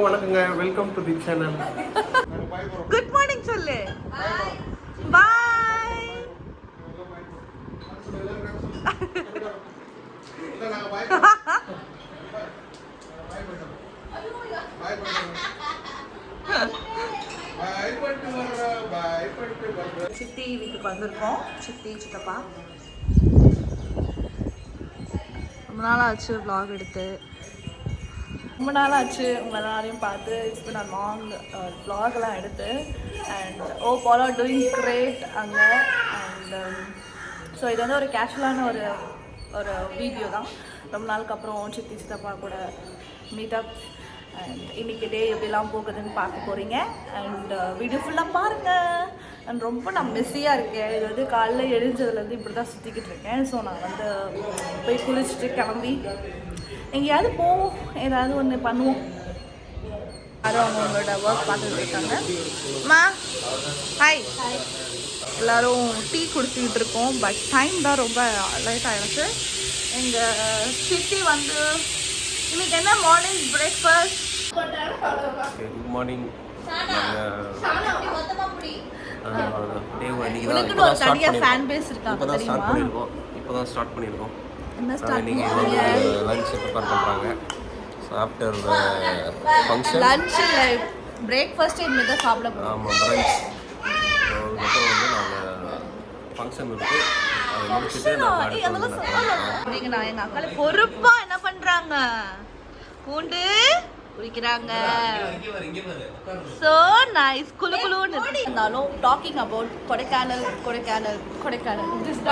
வணக்கங்க, welcome to the channel. Good morning சொல்லு. பாய். சித்தி வீட்டுக்கு வந்திருக்கோம். சித்தி சித்தப்பா ரொம்ப நாள் ஆச்சு vlog எடுத்து. ரொம்ப நாள் ஆச்சு உங்கள் எல்லாரையும் பார்த்து. இட்ஸ் பின் அ லாங் vlogலாம் எடுத்து. And all are doing great அங்கே. அண்ட் ஸோ இது வந்து ஒரு கேஷுவலான ஒரு வீடியோ தான். ரொம்ப நாளுக்கு அப்புறம் சித்தி சித்தப்பா கூட மீட்டப். அண்ட் இன்றைக்கி டே எப்படிலாம் போகுதுன்னு பார்க்க போகிறீங்க. அண்ட் வீடியோ ஃபுல்லாக பாருங்கள். அண்ட் ரொம்ப நான் மெஸ்ஸியாக இருக்கேன். இது வந்து காலைல எழுஞ்சதுலேருந்து இப்படி தான் சுற்றிக்கிட்டு இருக்கேன். ஸோ நான் வந்து போய் குளிச்சுட்டு கிளம்பி எங்கேயாவது போவோம், ஏதாவது ஒன்று பண்ணுவோம். யாரும் அவங்களோட ஒர்க் பார்த்துட்டு இருக்காங்க. அம்மா ஹாய். எல்லோரும் டீ குடிச்சிக்கிட்டு இருக்கோம். பட் டைம் தான் ரொம்ப லேட் ஆகிடுச்சு. எங்கள் சித்தி வந்து இன்னைக்கு என்ன மார்னிங் பிரேக்ஃபாஸ்ட்? Good morning. தனியாக ஃபேன் பேஸ் இருக்காங்க தெரியுமா? இப்போ தான் ஸ்டார்ட் பண்ணியிருக்கோம். என்ன ஸ்டார்ட் பண்ணீங்க? லஞ்ச் ப்ரிப்பேர் பண்ணுறாங்க. ஸோ ஆஃப்டர் ஃபங்க்ஷன் லஞ்ச் இல்லை பிரேக்ஃபாஸ்ட் இனிமேல் தான் சாப்பிட போகிறோம். ஆமாம், பிரஞ்ச். ஸோ அதுக்கப்புறம் வந்து நாங்கள் ஃபங்க்ஷன் இருக்குது, அதை முடிச்சுட்டு நாங்கள் நான் எங்கள் அக்கால பொறுப்பாக என்ன பண்ணுறாங்க, பூண்டு குடிக்கிறாங்க. So nice. குழுன்னு இருந்தாலும் talking about Kodaikanal Kodaikanal Kodaikanal. This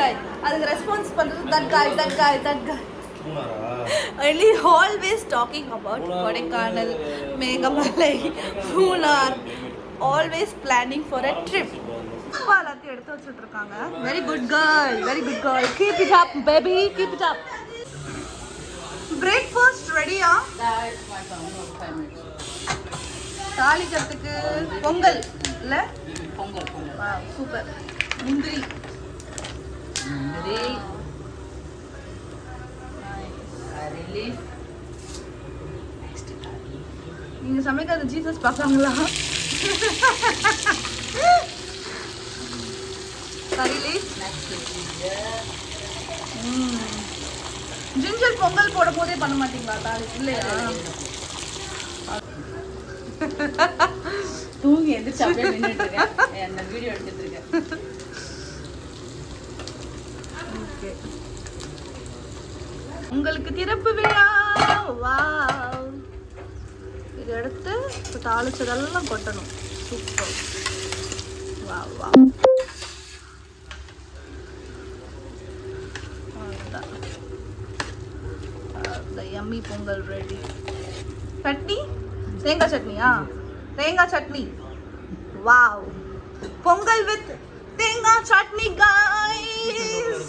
guy அதுக்கு ரெஸ்பான்ஸ் பண்ணுறது that guy. Only always talking about Kodaikanal, Megamala, Munnar, always planning for a trip. எல்லாத்தையும் எடுத்து வச்சுட்டு இருக்காங்க. Very good girl. Keep it up, baby. Keep it up. Breakfast ready ah? தாளிக்கிறதுக்கு பொங்கல் இல்ல? Pongal. Super. முந்திரி. நீங்க சமைக்காத ஜீசஸ் பார்க்கறாங்களா? கறிலே ஜிஞ்சர் பொங்கல் போடும் போதே பண்ண மாட்டீங்களா தாலி? இல்லையா? தூங்கி எந்திரிச்சு அப்படியே நின்னுட்டு இருக்கேன். என்ன வீடியோ எடுத்துட்டு இருக்கேன். ஓகே. உங்களுக்கு திறப்பு விழா. வாவ். இது எடுத்து இப்போ தாளிச்சதெல்லாம் கொட்டணும். Super. Wow. The yummy pongal ready. Chutney தேங்காய் சட்னியா? தேங்காய் சட்னி. வாவ். பொங்கல் வித் தேங்காய் chutney guys.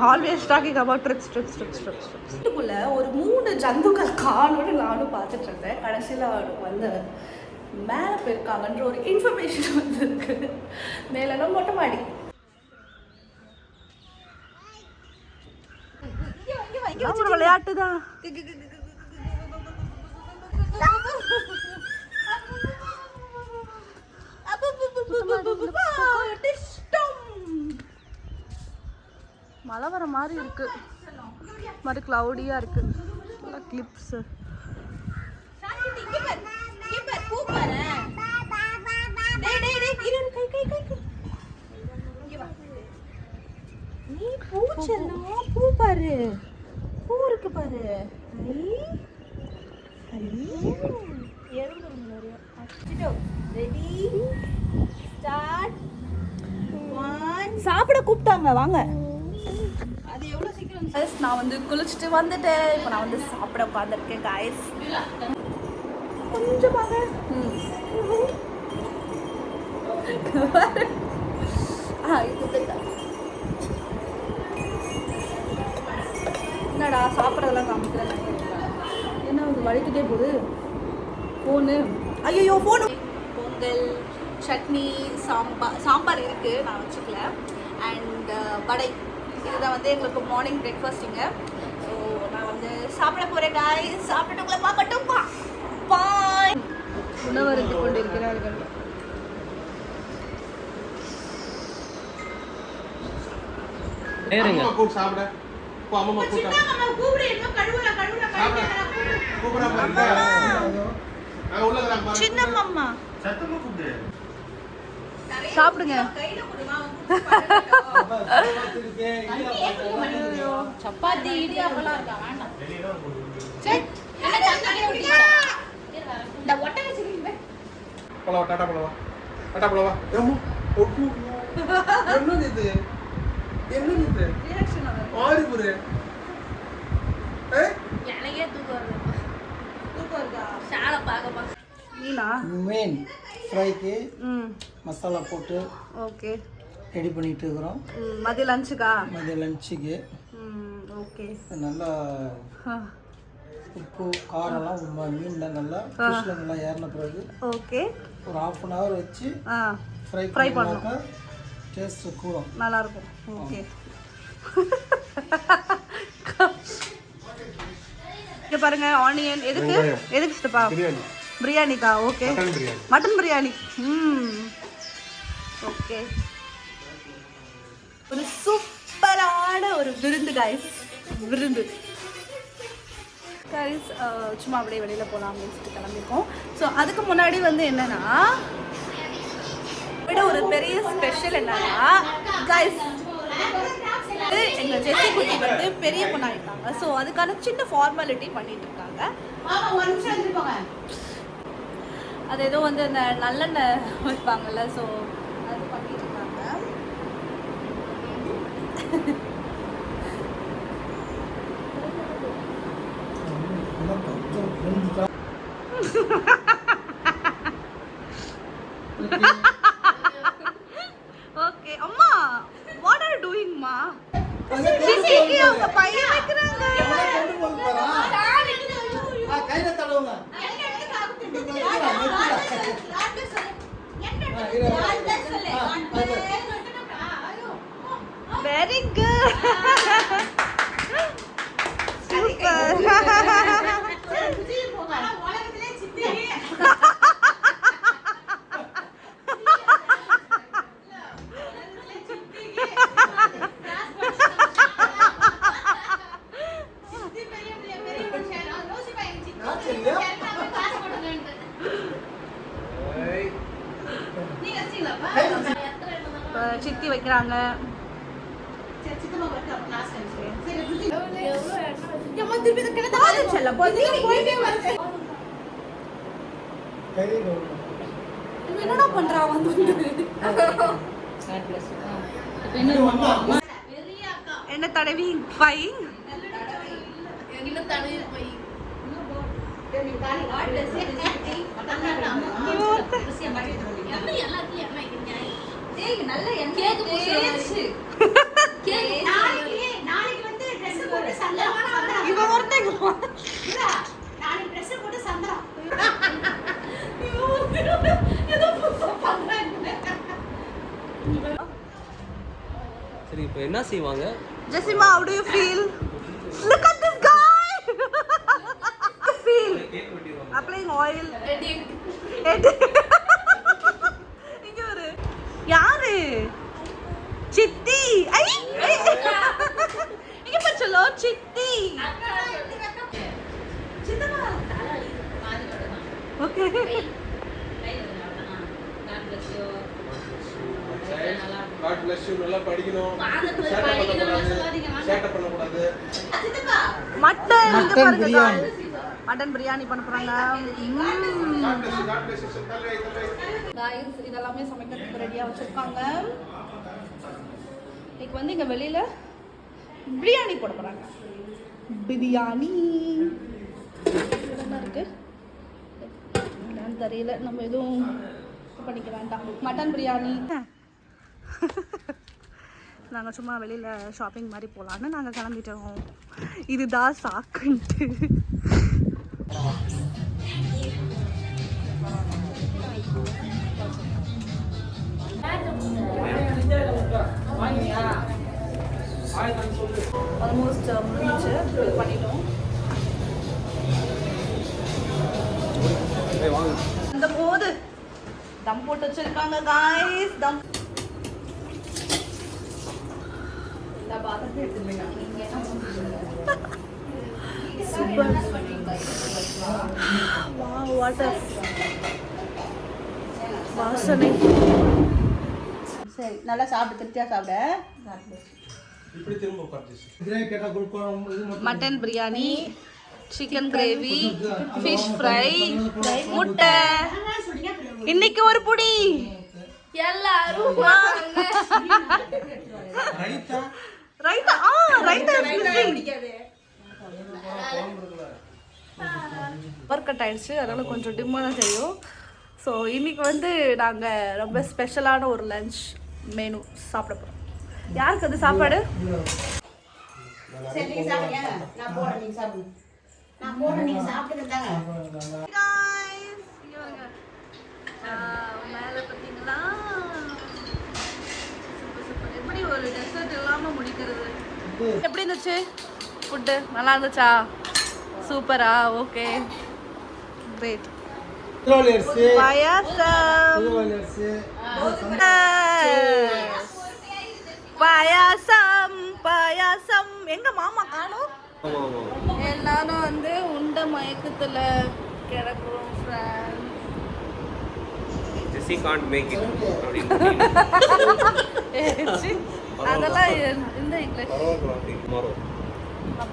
Always talking about trips. இதுக்குள்ள ஒரு 3 ஜந்துக்கள் காணோடு நானும் பார்த்துட்டு இருந்தேன். கடைசியில் அவனுக்கு வந்து மேலே போயிருக்காங்கன்ற ஒரு இன்ஃபர்மேஷன் வந்துருக்கு. மேலே மொட்டை மாடி. ஒரு விளையாட்டு தான். மழை வர மாதிரி இருக்கு. மாதிரி கிளவுடியா இருக்கு. கிளிப்ஸ். நீ பூச்செல்லாம் பூ பாரு. பூ இருக்கு பாரு. சாப்பிட கூப்பிட்டாங்க வாங்க. அது எவ்வளோ சீக்கிரம். நான் வந்து குளிச்சுட்டு வந்துட்டேன். இப்போ நான் வந்து சாப்பிட உட்காந்துருக்கேன் காய்ஸ். கொஞ்சமாக என்னடா சாப்பிட்றதெல்லாம் காமிக்கிறேன். என்ன அது வலிக்கிட்டே போகுது ஃபோனு. ஐயோ ஃபோனு. பொங்கல் சட்னி சாம்பார் இருக்குது, நான் வச்சுக்கல. அண்ட் வடை. இதுதான் வந்து எங்களுக்கு மார்னிங் பிரேக்ஃபாஸ்ட்டுங்க. ஸோ நான் சாப்பிட போறேன் guys. சாப்பிட்டுக்குள்ள பார்க்கட்டும். பாய். உணவருந்திக் கொண்டிருக்கிறார்கள். ஏறுங்க. கூப்பிடு சாப்பிட. போ அம்மா கூப்பிடு. சின்ன அம்மா கூப்பிடு என்ன கழுவுல கூப்பிட பாருங்க. உள்ள வராங்க. சின்ன மாமா சத்தமா கூப்பிடு. சாப்பிடுங்க. கையில குடுமா சப்பாத்தி இடியாப்பெல்லாம் இருக்கா வேண்டாம். சரி என்ன தண்ணி குடிடா. இந்த ஒட்டக சிரிங்க. போலவா டாடா போலவா. டாடா போலவா. ஏம்மா ஒப்பு. என்னது இது? என்னது இது? ரியாக்ஷன் ஆகுது. ஆறு புரே. எனக்கே தூக்கம் வருது. தூக்கம் இருக்கா? சாலை பார்க்க மீனா மீன் ஃப்ரைக்கு மசாலா போட்டு ஓகே. ரெடி பண்ணிட்டு இருக்கிறோம். மதிய லஞ்சுக்கா? மதிய லஞ்சுக்கு ஓகே. நல்லா உப்பு காரம்லாம் மீனில் நல்லா ஃபிஷ்ஷில் நல்லா ஏறின பிறகு ஓகே ஒரு 1/2 hour வச்சு ஃப்ரை பண்ணாக்கா டேஸ்ட்டு கூடும். நல்லாயிருக்கும். ஓகே. இங்கே பாருங்க ஆனியன் எதுக்கு சித்தப்பா? பிரியாணி. பிரியாணிக்கா? ஓகே. மட்டன் பிரியாணி. ஓகே. ஒரு சூப்பரான ஒரு விருந்து கைஸ். விருந்து கைஸ். சும்மா அப்படியே வெளியில் போகலாம் அப்படின்னு சொல்லிட்டு கிளம்பிருக்கோம். ஸோ அதுக்கு முன்னாடி வந்து என்னன்னா விட ஒரு பெரிய ஸ்பெஷல் என்னன்னா கைஸ் எங்கள் ஜெஸ்ஸி குட்டி வந்து பெரிய பொண்ணாயிட்டாங்க. ஸோ அதுக்கான சின்ன ஃபார்மாலிட்டி பண்ணிட்டு இருக்காங்க. அது ஏதோ வந்து அந்த நல்லெண்ணெய் வைப்பாங்கல்ல, ஸோ அது பண்ணிட்டு இருக்காங்க. ஓகே அம்மா வாட் ஆர் டூயிங் மா? சிசிக்கு அவங்க பையன் வைக்கிறாங்க. கையில தடவுங்க. Very good. சூப்பர். சித்தி வைக்கிறாங்க. என்னடா பண்றா வந்து என்ன தடவி பை சரி இப்போ என்ன செய்வாங்க? Jessima, how do you feel? Look at this guy. How do you feel? Applying oil. இங்க வரு. யாரு? சித்தி. ஐ. இங்க பாரு चलो சித்தி. சித்தமா. ஓகே. God bless you. நல்லா படிக்கணும். சேட்டை பண்ணக்கூடாது. மட்டன் பிரியாணி. மட்டன் பிரியாணி பண்ண போறாங்க. गाइस இதெல்லாம் சமைக்கிறதுக்கு ரெடியா வச்சிருக்காங்க. இப்போ வந்து இங்க வெளியில பிரியாணி போட போறாங்க. பிரியாணி என்ன இருக்கு? நான் தெரியல, நம்ம எதுவும் பண்ணிக்க வேண்டாம். மட்டன் பிரியாணி. நாங்கள் சும்மா வெளியில் ஷாப்பிங் மாதிரி போகலான்னு நாங்கள் கிளம்பிட்டோம். இதுதான் சாக்குன்ட்டு. ஆல்மோஸ்ட் முடிச்சு பண்ணிட்டோம். போட்டு வச்சிருக்காங்க guys. தம் இந்த பாத்திரத்தை எடுத்துருங்க. சூப்பர். வாவ், வாட்டர் வாசனை. சரி நல்லா சாப்பிட்டு திருப்தியா சாப்பிட. இப்படி திரும்ப உட்காந்து கிரேவி கேட்டா குழம்பு இது மட்டும் mutton biryani, chicken gravy, fish fry, முட்டை. இன்னைக்கு ஒரு புடி. எல்லாரும் வாங்க. ரைத்தா ரைத்தா ரைத்தா பிடிக்காது. ஒர்க் அவுட் ஆயிடுச்சு, அதனால கொஞ்சம் டிம்மா தான் தெரியும். ஸோ இன்னைக்கு வந்து நாங்கள் ரொம்ப ஸ்பெஷலான ஒரு லஞ்ச் மெனு சாப்பிட போகிறோம். யாருக்கு அது சாப்பாடு? சரி நீங்க சாப்பிடுங்க. நான் போறேன், நீங்க சாப்பிடுங்க. நான் போறேன், நீங்க சாப்பிட்டுட்டாங்க. மேலே பார்த்தீங்களா எப்படி ஒரு டெசர்ட் இல்லாமல் முடிக்கிறது. எப்படி இருந்துச்சு ஃபுட்டு? நல்லா இருந்துச்சா? சூப்பரா? Okay great. பாயாசம் பாயாசம் பாயாசம். எங்க மாமா காணோம்? எல்லாரும் வந்து உண்ட மயக்கத்துல கிடக்குறோம் friend. Jessie can't make it அதெல்லாம் இந்த இங்கிலீஷ் டுமாரோ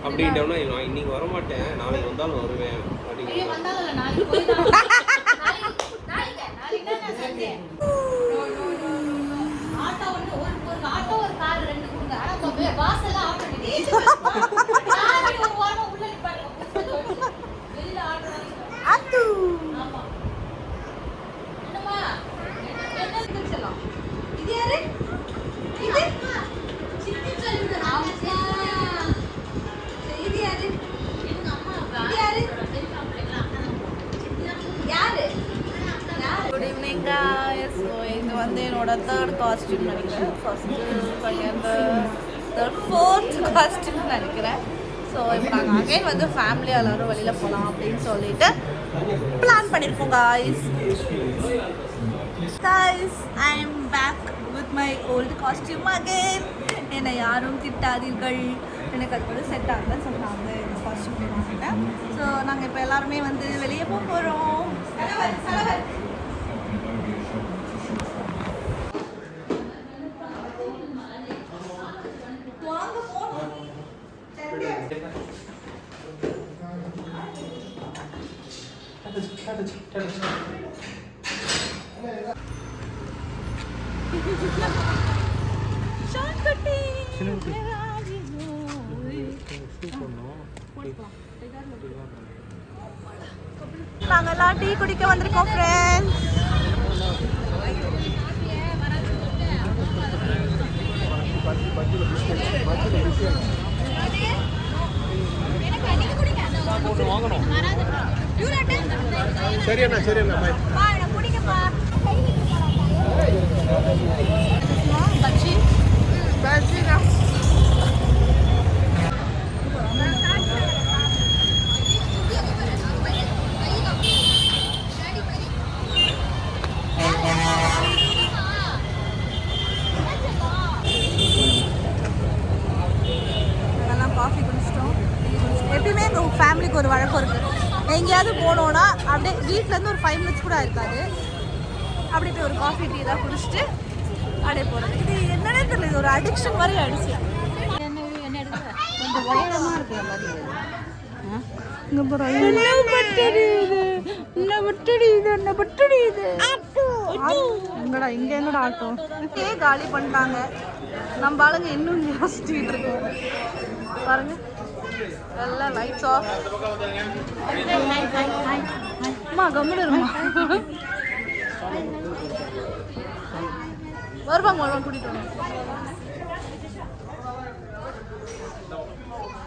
அப்படின்ட்டோம்னா நான் இன்னைக்கு வர மாட்டேன், நாளைக்கு வந்தாலும் வருவேன் ஐயோ அப்படின்னு. வந்தாலும் இல்ல, நாளைக்கு போய் தான். நாளைக்கு தான் நான் செஞ்சேன். ஆட்டோ வந்து ஒரு ஆட்டோ ஒரு கார் ரெண்டு கொடுங்க. ஆனா பாஸ் எல்லாம் ஆஃப் பண்ணிட்டு நாளைக்கு ஒரு வாரம் உள்ள நிப்பாட்டுங்க. வெளியில ஆட்டோ அத்து. ஆமா. என்னம்மா என்ன செஞ்சலாம்? இது யாரு? இது சித்தி சொல்லுங்க. ஆமா. இது யாரு? எங்க அம்மா. இது யாரு? யாரு? Good evening guys. ஸோ இது வந்து என்னோட தேர்ட் காஸ்டியூம் நினைக்கிறேன். ஃபோர்த் காஸ்டியூம் நினைக்கிறேன். ஸோ இப்போ நாங்கள் அகைன் வந்து ஃபேமிலியாக எல்லோரும் வெளியில் போகலாம் அப்படின்னு சொல்லிட்டு பிளான் பண்ணியிருக்கோம் guys. Guys, I am back with my old costume again. என்னை யாரும் திட்டாதீர்கள், எனக்கு அது வந்து செட் ஆகலன்னு சொன்னாங்க இந்த காஸ்டியூம் வாங்கிட்டேன். ஸோ நாங்கள் இப்போ எல்லாருமே வந்து வெளியே போக போகிறோம். நாங்கெல்லாம் டீ குடிக்க வந்திருக்கோம் ஃப்ரெண்ட்ஸ். சரி அண்ணா சரி அண்ணா பாய். பஜ்ஜி பஜ்ஜினா காஃபி குடிச்சிட்டோம். எப்பயுமே எங்கள் ஃபேமிலிக்கு ஒரு வழக்கம் இருக்குது. எங்கேயாவது போனோன்னா அப்படியே வீட்டிலேருந்து ஒரு 5 minutes கூட இருக்காது, அப்படி போய் ஒரு காஃபி டீ தான் குடிச்சிட்டு அப்படியே போகிறது. இது என்னன்னே தெரியல, இது ஒரு அடிக்ஷன் மாதிரி ஆயிடுச்சு. கொஞ்சம் உயரமா இருக்கிற மாதிரி. எங்கடா இங்க எங்கடா ஆட்டோ காலி பண்ணிட்டாங்க. நம்ம ஆளுங்க இன்னும் யோசிச்சுட்டு இருக்கோம் பாருங்க. எல்லாம் லைட்ஸ் ஆஃப். அம்மா கம்முன்னு இருமா. வருவாங்க கூட்டிட்டு வாங்க.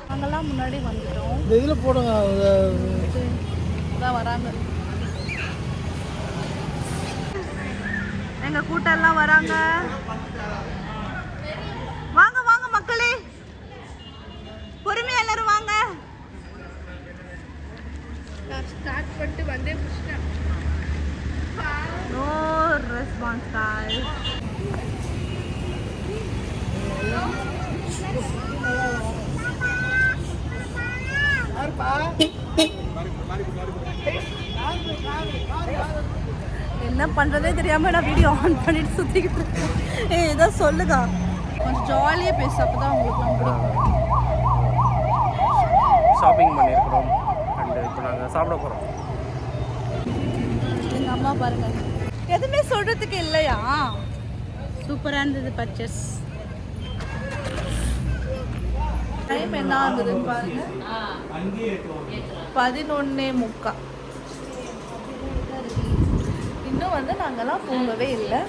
நாங்கெல்லாம் முன்னாடி வந்துட்டோம். இந்த இதில் போடுங்க. இதான் வராங்க எங்க கூட்டம் எல்லாம் வராங்க. வாங்க வாங்க மக்களே, பொறுமையா எல்லாரும் வாங்க. ஸ்டார்ட் பண்ணிட்டு வந்தே நோ ரெஸ்பான்ஸ் guys. என்ன பண்றதே தெரியாம நான் வீடியோ ஆன் பண்ணிட்டு சுத்திக்கிட்டு இருக்கேன். ஏதோ சொல்லுங்க, கொஞ்சம் ஜாலியா பேசு, அப்பதான் உங்களுக்கு பிடிக்கும். ஷாப்பிங் பண்ணியிருக்கிறோம் அண்ட் இப்போ நாங்கள் சாப்பிட போகிறோம். எங்க அம்மா பாருங்க, எதுவுமே சொல்றதுக்கு இல்லையா? சூப்பரா இருந்தது பர்ச்சேஸ். டைம் என்ன ஆகுதுன்னு பாருங்க, 11:45. இன்னும் வந்து நாங்கெல்லாம் தூங்கவே இல்லை.